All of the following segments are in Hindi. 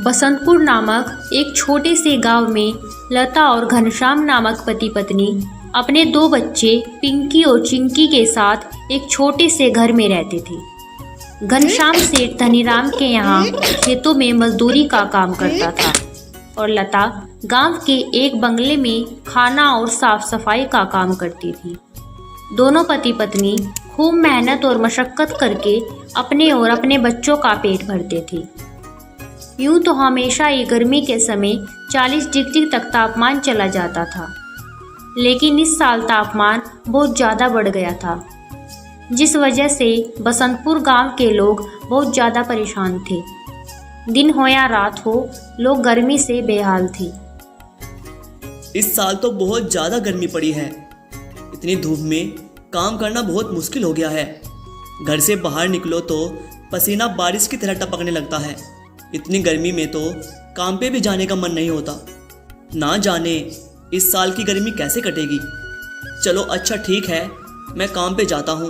बसंतपुर नामक एक छोटे से गांव में लता और घनश्याम नामक पति पत्नी अपने 2 बच्चे पिंकी और चिंकी के साथ एक छोटे से घर में रहते थे। घनश्याम सेठ धनीराम के यहाँ खेतों में मजदूरी का काम करता था और लता गांव के एक बंगले में खाना और साफ सफाई का काम करती थी। दोनों पति पत्नी खूब मेहनत और मशक्कत करके अपने और अपने बच्चों का पेट भरते थे। यूं तो हमेशा ये गर्मी के समय 40 डिग्री तक तापमान चला जाता था, लेकिन इस साल तापमान बहुत ज़्यादा बढ़ गया था, जिस वजह से बसंतपुर गांव के लोग बहुत ज़्यादा परेशान थे। दिन हो या रात हो, लोग गर्मी से बेहाल थे। इस साल तो बहुत ज़्यादा गर्मी पड़ी है। इतनी धूप में काम करना बहुत मुश्किल हो गया है। घर से बाहर निकलो तो पसीना बारिश की तरह टपकने लगता है। इतनी गर्मी में तो काम पे भी जाने का मन नहीं होता। ना जाने इस साल की गर्मी कैसे कटेगी। चलो अच्छा ठीक है, मैं काम पे जाता हूँ,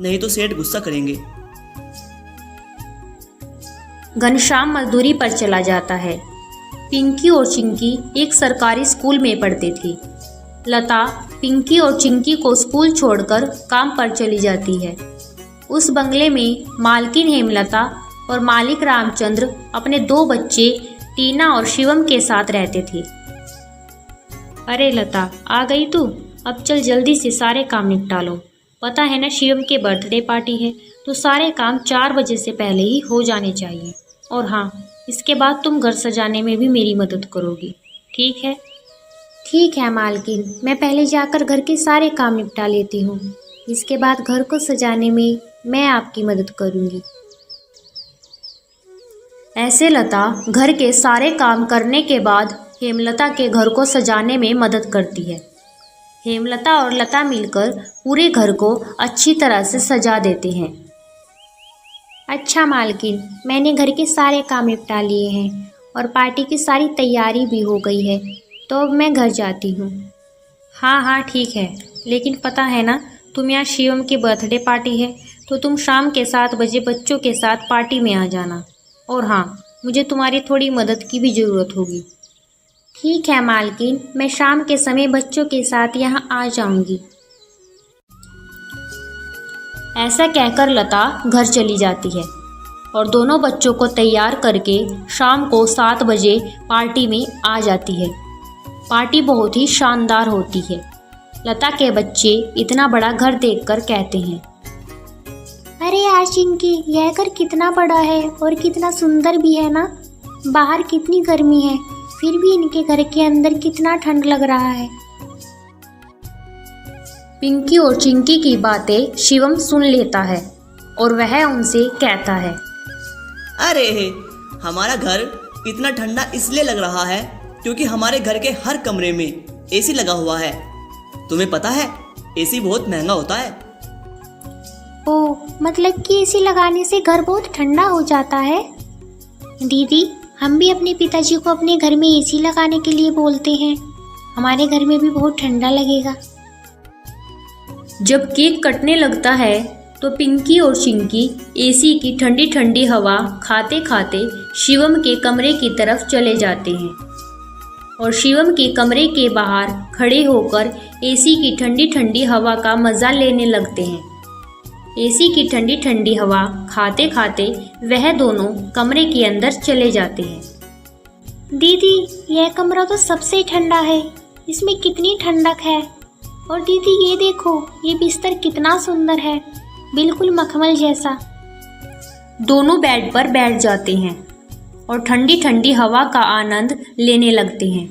नहीं तो सेठ गुस्सा करेंगे। घनश्याम मजदूरी पर चला जाता है। पिंकी और चिंकी एक सरकारी स्कूल में पढ़ते थे। लता पिंकी और चिंकी को स्कूल छोड़कर काम पर चली जाती है। उस बंगले में मालकिन हेमलता और मालिक रामचंद्र अपने 2 बच्चे टीना और शिवम के साथ रहते थे। अरे लता, आ गई तू? अब चल जल्दी से सारे काम निपटा लो। पता है ना शिवम के बर्थडे पार्टी है, तो सारे काम 4 बजे से पहले ही हो जाने चाहिए। और हाँ, इसके बाद तुम घर सजाने में भी मेरी मदद करोगी, ठीक है? ठीक है मालकिन, मैं पहले जाकर घर के सारे काम निपटा लेती हूँ। इसके बाद घर को सजाने में मैं आपकी मदद करूँगी। ऐसे लता घर के सारे काम करने के बाद हेमलता के घर को सजाने में मदद करती है। हेमलता और लता मिलकर पूरे घर को अच्छी तरह से सजा देते हैं। अच्छा मालकिन, मैंने घर के सारे काम निपटा लिए हैं और पार्टी की सारी तैयारी भी हो गई है, तो अब मैं घर जाती हूँ। हाँ हाँ ठीक है, लेकिन पता है ना तुम यहाँ शिवम की बर्थडे पार्टी है, तो तुम शाम के 7 बजे बच्चों के साथ पार्टी में आ जाना। और हाँ, मुझे तुम्हारी थोड़ी मदद की भी ज़रूरत होगी। ठीक है मालकिन, मैं शाम के समय बच्चों के साथ यहाँ आ जाऊँगी। ऐसा कहकर लता घर चली जाती है और दोनों बच्चों को तैयार करके शाम को 7 बजे पार्टी में आ जाती है। पार्टी बहुत ही शानदार होती है। लता के बच्चे इतना बड़ा घर देखकर कहते हैं, अरे यार चिंकी, यह घर कितना बड़ा है और कितना सुंदर भी है ना। बाहर कितनी गर्मी है, फिर भी इनके घर के अंदर कितना ठंड लग रहा है। पिंकी और चिंकी की बातें शिवम सुन लेता है और वह उनसे कहता है, अरे हमारा घर इतना ठंडा इसलिए लग रहा है क्योंकि हमारे घर के हर कमरे में एसी लगा हुआ है। तुम्हें पता है एसी बहुत महंगा होता है। ओह, मतलब कि एसी लगाने से घर बहुत ठंडा हो जाता है। दीदी, हम भी अपने पिताजी को अपने घर में एसी लगाने के लिए बोलते हैं। हमारे घर में भी बहुत ठंडा लगेगा। जब केक कटने लगता है तो पिंकी और चिंकी एसी की ठंडी ठंडी हवा खाते खाते शिवम के कमरे की तरफ चले जाते हैं और शिवम के कमरे के बाहर खड़े होकर एसी की ठंडी ठंडी हवा का मज़ा लेने लगते हैं। एसी की ठंडी ठंडी हवा खाते खाते वह दोनों कमरे के अंदर चले जाते हैं। दीदी, यह कमरा तो सबसे ठंडा है, इसमें कितनी ठंडक है। और दीदी ये देखो, ये बिस्तर कितना सुंदर है, बिल्कुल मखमल जैसा। दोनों बेड पर बैठ जाते हैं और ठंडी ठंडी हवा का आनंद लेने लगते हैं।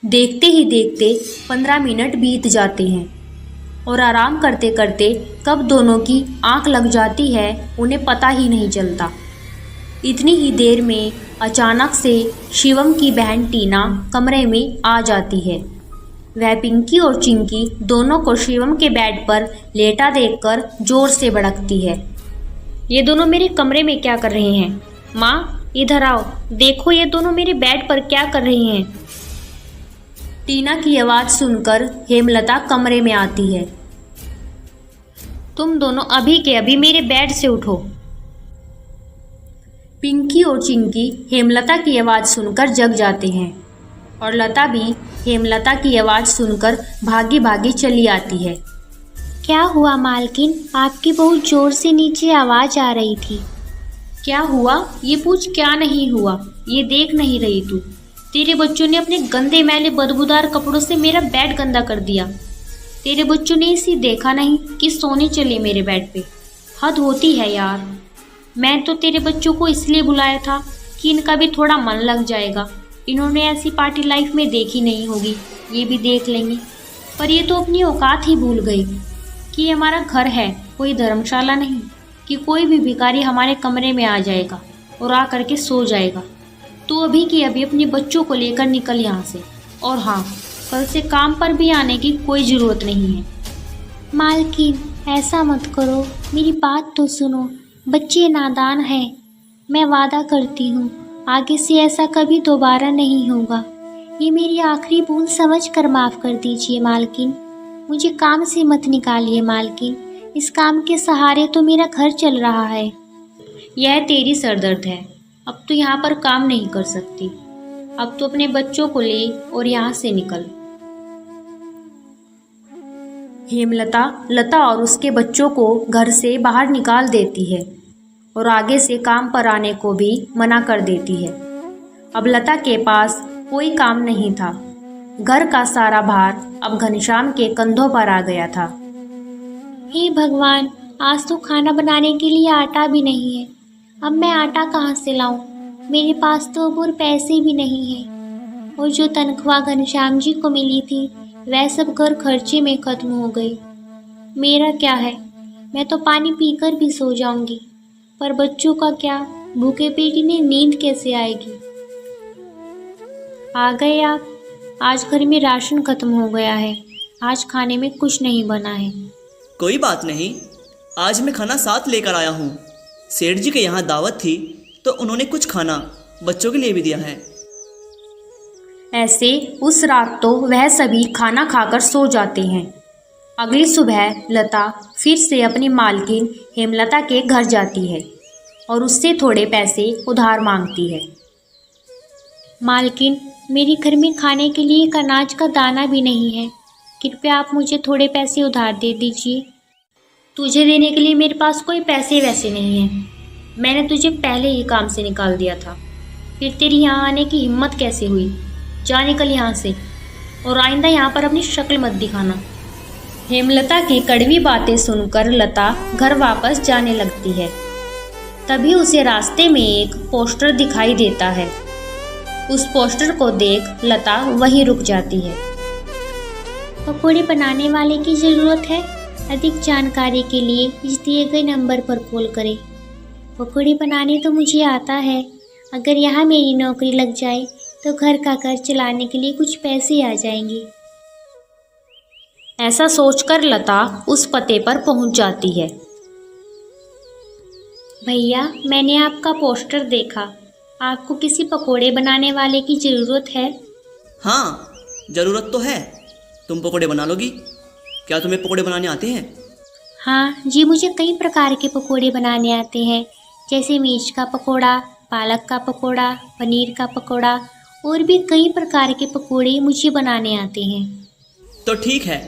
देखते ही देखते 15 मिनट बीत जाते हैं और आराम करते करते कब दोनों की आंख लग जाती है उन्हें पता ही नहीं चलता। इतनी ही देर में अचानक से शिवम की बहन टीना कमरे में आ जाती है। वह पिंकी और चिंकी दोनों को शिवम के बेड पर लेटा देखकर जोर से भड़कती है। ये दोनों मेरे कमरे में क्या कर रहे हैं? माँ, इधर आओ, देखो ये दोनों मेरे बेड पर क्या कर रही हैं। टीना की आवाज़ सुनकर हेमलता कमरे में आती है। तुम दोनों अभी के अभी मेरे बेड से उठो। पिंकी और चिंकी हेमलता की आवाज़ सुनकर जग जाते हैं और लता भी हेमलता की आवाज़ सुनकर भागी भागी चली आती है। क्या हुआ मालकिन? आपकी बहुत ज़ोर से नीचे आवाज़ आ रही थी। क्या हुआ ये पूछ, क्या नहीं हुआ ये देख नहीं रही तू? तेरे बच्चों ने अपने गंदे मैले बदबूदार कपड़ों से मेरा बेड गंदा कर दिया। तेरे बच्चों ने इसी देखा नहीं कि सोने चले मेरे बेड पे। हद होती है यार। मैं तो तेरे बच्चों को इसलिए बुलाया था कि इनका भी थोड़ा मन लग जाएगा। इन्होंने ऐसी पार्टी लाइफ में देखी नहीं होगी, ये भी देख लेंगे। पर ये तो अपनी औकात ही भूल गई कि ये हमारा घर है, कोई धर्मशाला नहीं कि कोई भी भिखारी हमारे कमरे में आ जाएगा और आ करके सो जाएगा। तो अभी की अभी अपने बच्चों को लेकर निकल यहाँ से। और हाँ, कल से काम पर भी आने की कोई ज़रूरत नहीं है। मालकिन ऐसा मत करो, मेरी बात तो सुनो। बच्चे नादान हैं। मैं वादा करती हूँ आगे से ऐसा कभी दोबारा नहीं होगा। ये मेरी आखिरी भूल समझ कर माफ़ कर दीजिए मालकिन। मुझे काम से मत निकालिए मालकिन। इस काम के सहारे तो मेरा घर चल रहा है। यह तेरी सरदर्द है। अब तो यहाँ पर काम नहीं कर सकती। अब तो अपने बच्चों को ले और यहाँ से निकल। हेमलता लता और उसके बच्चों को घर से बाहर निकाल देती है और आगे से काम पर आने को भी मना कर देती है। अब लता के पास कोई काम नहीं था। घर का सारा भार अब घनश्याम के कंधों पर आ गया था। हे भगवान, आज तो खाना बनाने के लिए आटा भी नहीं है। अब मैं आटा कहाँ से लाऊं? मेरे पास तो अब और पैसे भी नहीं हैं। और जो तनख्वाह घनश्याम जी को मिली थी वह सब घर खर्चे में ख़त्म हो गई। मेरा क्या है, मैं तो पानी पीकर भी सो जाऊंगी। पर बच्चों का क्या? भूखे पेट इन्हें नींद कैसे आएगी? आ गए आप? आज घर में राशन ख़त्म हो गया है। आज खाने में कुछ नहीं बना है। कोई बात नहीं, आज मैं खाना साथ लेकर आया हूँ। सेठ जी के यहाँ दावत थी तो उन्होंने कुछ खाना बच्चों के लिए भी दिया है। ऐसे उस रात तो वह सभी खाना खाकर सो जाते हैं। अगली सुबह लता फिर से अपनी मालकिन हेमलता के घर जाती है और उससे थोड़े पैसे उधार मांगती है। मालकिन, मेरे घर में खाने के लिए एक अनाज का दाना भी नहीं है। कृपया आप मुझे थोड़े पैसे उधार दे दीजिए। तुझे देने के लिए मेरे पास कोई पैसे वैसे नहीं हैं। मैंने तुझे पहले ही काम से निकाल दिया था। फिर तेरी यहाँ आने की हिम्मत कैसे हुई? जा निकल यहाँ से और आइंदा यहाँ पर अपनी शक्ल मत दिखाना। हेमलता की कड़वी बातें सुनकर लता घर वापस जाने लगती है। तभी उसे रास्ते में एक पोस्टर दिखाई देता है। उस पोस्टर को देख लता वहीं रुक जाती है। पकौड़े बनाने वाले की ज़रूरत है। अधिक जानकारी के लिए इस दिए गए नंबर पर कॉल करें। पकौड़े बनाने तो मुझे आता है। अगर यहाँ मेरी नौकरी लग जाए तो घर का खर्च चलाने के लिए कुछ पैसे आ जाएंगे। ऐसा सोचकर लता उस पते पर पहुंच जाती है। भैया, मैंने आपका पोस्टर देखा। आपको किसी पकोड़े बनाने वाले की ज़रूरत है? हाँ, ज़रूरत तो है। तुम पकोड़े बना लोगी? क्या तुम्हें पकोड़े बनाने आते हैं? हाँ जी, मुझे कई प्रकार के पकोड़े बनाने आते हैं, जैसे मिर्च का पकोड़ा, पालक का पकोड़ा, पनीर का पकोड़ा और भी कई प्रकार के पकोड़े मुझे बनाने आते हैं। तो ठीक है,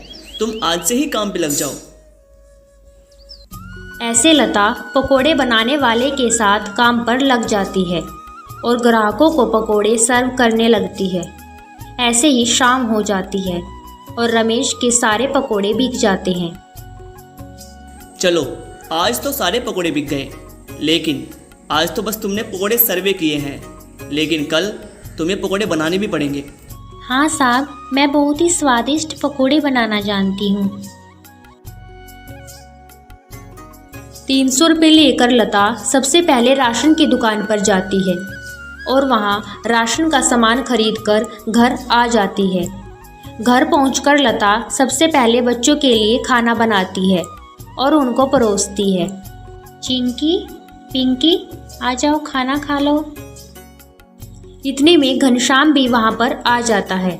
तुम आज से ही काम पे लग जाओ। ऐसे लता पकोड़े बनाने वाले के साथ काम पर लग जाती है और ग्राहकों को पकोड़े सर्व करने लगती है। ऐसे ही शाम हो जाती है और रमेश के सारे पकोड़े बिक जाते हैं। चलो, आज तो सारे पकोड़े बिक गए, लेकिन आज तो बस तुमने पकोड़े सर्वे किए हैं, लेकिन कल तुम्हें पकोड़े बनाने भी पड़ेंगे। हाँ साहब, मैं बहुत ही स्वादिष्ट पकोड़े बनाना जानती हूँ। 300 रुपये लेकर लता सबसे पहले राशन की दुकान पर जाती है और वहाँ राशन का सामान खरीदकर घर आ जाती है। घर पहुंचकर लता सबसे पहले बच्चों के लिए खाना बनाती है और उनको परोसती है। चिंकी, पिंकी, आ जाओ, खाना खा लो। इतने में घनश्याम भी वहाँ पर आ जाता है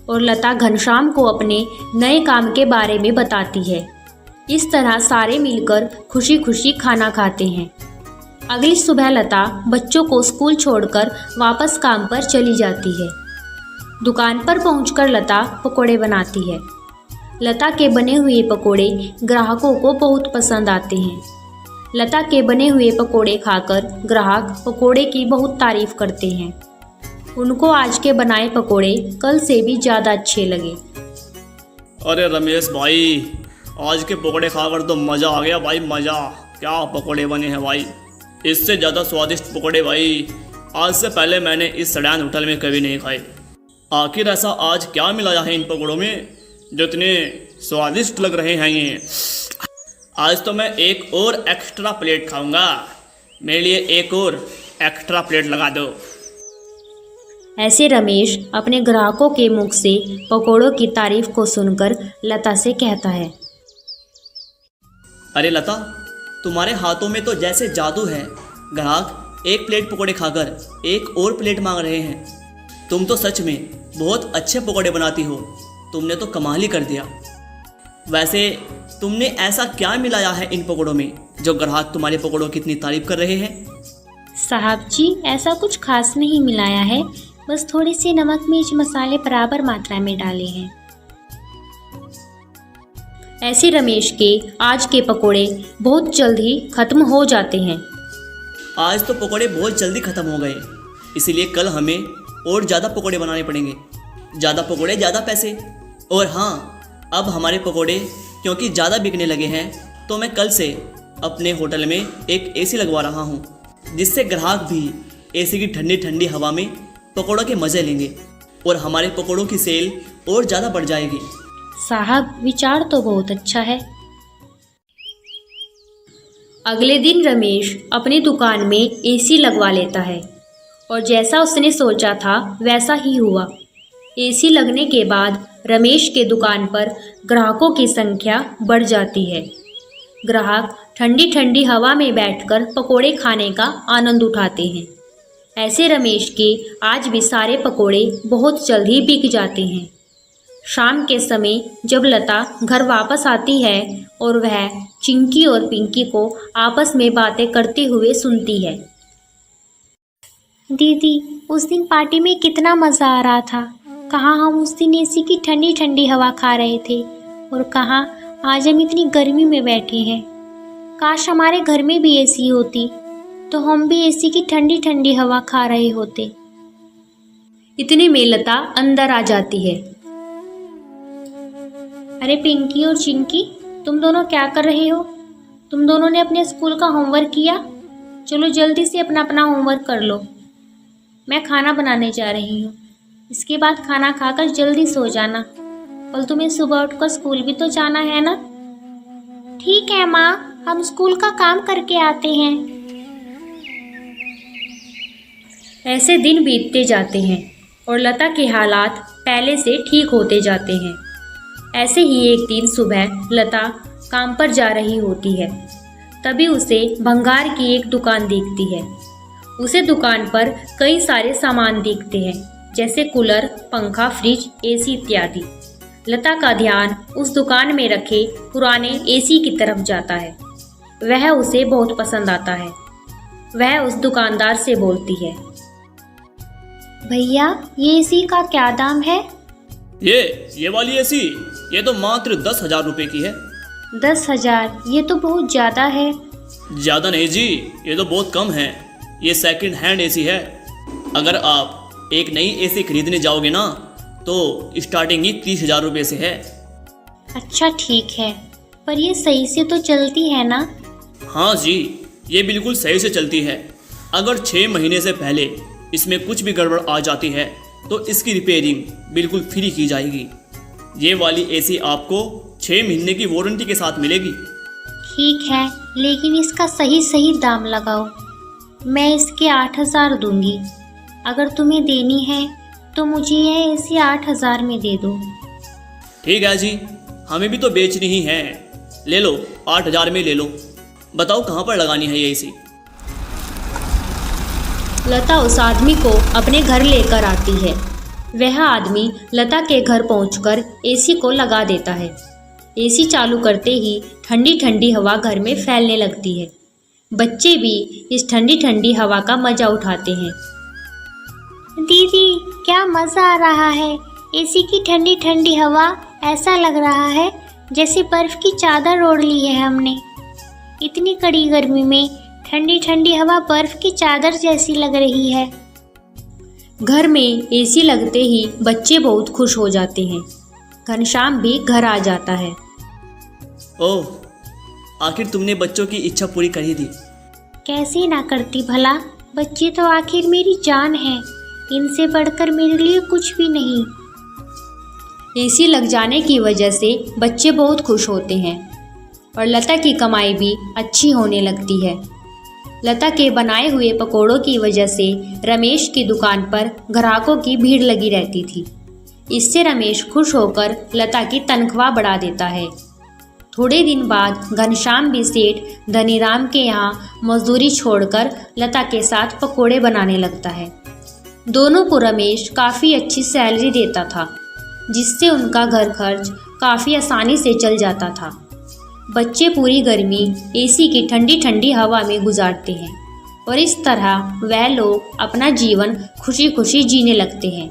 और लता घनश्याम को अपने नए काम के बारे में बताती है। इस तरह सारे मिलकर खुशी खुशी खाना खाते हैं। अगली सुबह लता बच्चों को स्कूल छोड़कर वापस काम पर चली जाती है। दुकान पर पहुंचकर लता पकोड़े बनाती है। लता के बने हुए पकोड़े ग्राहकों को बहुत पसंद आते हैं। लता के बने हुए पकोड़े खाकर ग्राहक पकोड़े की बहुत तारीफ करते हैं। उनको आज के बनाए पकोड़े कल से भी ज़्यादा अच्छे लगे। अरे रमेश भाई, आज के पकोड़े खाकर तो मज़ा आ गया भाई, मज़ा। क्या पकोड़े बने हैं भाई, इससे ज़्यादा स्वादिष्ट पकोड़े भाई आज से पहले मैंने इस सड़ैन होटल में कभी नहीं खाए। आखिर ऐसा आज क्या मिलाया है इन पकोड़ों में जो इतने स्वादिष्ट लग रहे हैं ये। आज तो मैं एक और एक्स्ट्रा प्लेट खाऊंगा, मेरे लिए एक और एक्स्ट्रा प्लेट लगा दो। ऐसे रमेश अपने ग्राहकों के मुख से पकोड़ों की तारीफ को सुनकर लता से कहता है। अरे लता, तुम्हारे हाथों में तो जैसे जादू है। ग्राहक एक प्लेट पकोड़े खाकर एक और प्लेट मांग रहे हैं। तुम तो सच में बहुत अच्छे पकोड़े बनाती हो, तुमने तो कमाल ही कर दिया। वैसे तुमने ऐसा क्या मिलाया है इन पकोड़ों में जो ग्राहक तुम्हारे पकोड़ों की इतनी तारीफ कर रहे हैं? साहब जी, ऐसा कुछ खास नहीं मिलाया है, बस थोड़े से नमक मिर्च मसाले बराबर मात्रा में डाले हैं। ऐसे रमेश के आज के पकोड़े बहुत जल्द ही खत्म हो जाते हैं। आज तो पकोड़े बहुत जल्दी ख़त्म हो गए, इसीलिए कल हमें और ज़्यादा पकोड़े बनाने पड़ेंगे। ज़्यादा पकोड़े ज़्यादा पैसे। और हाँ, अब हमारे पकोड़े क्योंकि ज़्यादा बिकने लगे हैं तो मैं कल से अपने होटल में एक एसी लगवा रहा हूँ, जिससे ग्राहक भी एसी की ठंडी ठंडी हवा में पकोड़ों के मज़े लेंगे और हमारे पकोड़ों की सेल और ज़्यादा बढ़ जाएगी। साहब, विचार तो बहुत अच्छा है। अगले दिन रमेश अपनी दुकान में एसी लगवा लेता है और जैसा उसने सोचा था वैसा ही हुआ। एसी लगने के बाद रमेश के दुकान पर ग्राहकों की संख्या बढ़ जाती है। ग्राहक ठंडी ठंडी हवा में बैठकर पकोड़े खाने का आनंद उठाते हैं। ऐसे रमेश के आज भी सारे पकोड़े बहुत जल्द ही बिक जाते हैं। शाम के समय जब लता घर वापस आती है और वह चिंकी और पिंकी को आपस में बातें करते हुए सुनती है। दीदी, उस दिन पार्टी में कितना मज़ा आ रहा था। कहाँ हम उस दिन एसी की ठंडी ठंडी हवा खा रहे थे और कहाँ आज हम इतनी गर्मी में बैठे हैं। काश हमारे घर में भी एसी होती तो हम भी एसी की ठंडी ठंडी हवा खा रहे होते। इतने में लता अंदर आ जाती है। अरे पिंकी और चिंकी, तुम दोनों क्या कर रहे हो? तुम दोनों ने अपने स्कूल का होमवर्क किया? चलो जल्दी से अपना अपना होमवर्क कर लो। मैं खाना बनाने जा रही हूँ। इसके बाद खाना खाकर जल्दी सो जाना। कल तुम्हें सुबह उठकर स्कूल भी तो जाना है ना? ठीक है माँ, हम स्कूल का काम करके आते हैं। ऐसे दिन बीतते जाते हैं और लता के हालात पहले से ठीक होते जाते हैं। ऐसे ही एक दिन सुबह लता काम पर जा रही होती है, तभी उसे भंगार की एक दुकान दिखती है। उसे दुकान पर कई सारे सामान दिखते हैं, जैसे कूलर, पंखा, फ्रिज, एसी इत्यादि। लता का ध्यान उस दुकान में रखे पुराने एसी की तरफ जाता है। वह उसे बहुत पसंद आता है। वह उस दुकानदार से बोलती है, भैया, ये एसी का क्या दाम है? ये वाली एसी, ये तो मात्र 10,000 रुपये की है। 10,000? ये तो बहुत ज़्यादा है। ज़्यादा नहीं जी, ये तो बहुत कम है। ये सेकंड हैंड एसी है। अगर आप एक नई एसी खरीदने जाओगे ना तो स्टार्टिंग ही 30,000 रुपये से है। अच्छा ठीक है, पर ये सही से तो चलती है ना? हाँ जी, ये बिल्कुल सही से चलती है। अगर 6 महीने से पहले इसमें कुछ भी गड़बड़ आ जाती है तो इसकी रिपेयरिंग बिल्कुल फ्री की जाएगी। ये वाली एसी आपको 6 महीने की वारंटी के साथ मिलेगी। ठीक है, लेकिन इसका सही दाम लगाओ। मैं इसके 8,000 दूंगी। अगर तुम्हें देनी है तो मुझे यह एसी 8,000 में दे दो। ठीक है जी, हमें भी तो बेचनी ही है। ले लो, 8,000 में ले लो। बताओ कहाँ पर लगानी है ये एसी? लता उस आदमी को अपने घर लेकर आती है। वह आदमी लता के घर पहुंचकर एसी को लगा देता है। एसी चालू करते ही ठंडी ठंडी हवा घर में फैलने लगती है। बच्चे भी इस ठंडी ठंडी हवा का मजा उठाते हैं। दीदी क्या मज़ा आ रहा है, एसी की ठंडी ठंडी हवा, ऐसा लग रहा है जैसे बर्फ़ की चादर ओढ़ ली है हमने। इतनी कड़ी गर्मी में ठंडी ठंडी हवा बर्फ़ की चादर जैसी लग रही है। घर में एसी लगते ही बच्चे बहुत खुश हो जाते हैं। घनश्याम भी घर आ जाता है। ओह, आखिर तुमने बच्चों की इच्छा पूरी कर ही दी। कैसे ना करती भला, बच्चे तो आखिर मेरी जान है, इनसे बढ़कर मेरे लिए कुछ भी नहीं। एसी लग जाने की वजह से बच्चे बहुत खुश होते हैं और लता की कमाई भी अच्छी होने लगती है। लता के बनाए हुए पकोड़ों की वजह से रमेश की दुकान पर ग्राहकों की भीड़ लगी रहती थी। इससे रमेश खुश होकर लता की तनख्वाह बढ़ा देता है। थोड़े दिन बाद घनश्याम भी सेठ धनीराम के यहाँ मजदूरी छोड़कर लता के साथ पकोड़े बनाने लगता है। दोनों को रमेश काफ़ी अच्छी सैलरी देता था, जिससे उनका घर खर्च काफ़ी आसानी से चल जाता था। बच्चे पूरी गर्मी एसी की ठंडी ठंडी हवा में गुजारते हैं और इस तरह वह लोग अपना जीवन खुशी खुशी जीने लगते हैं।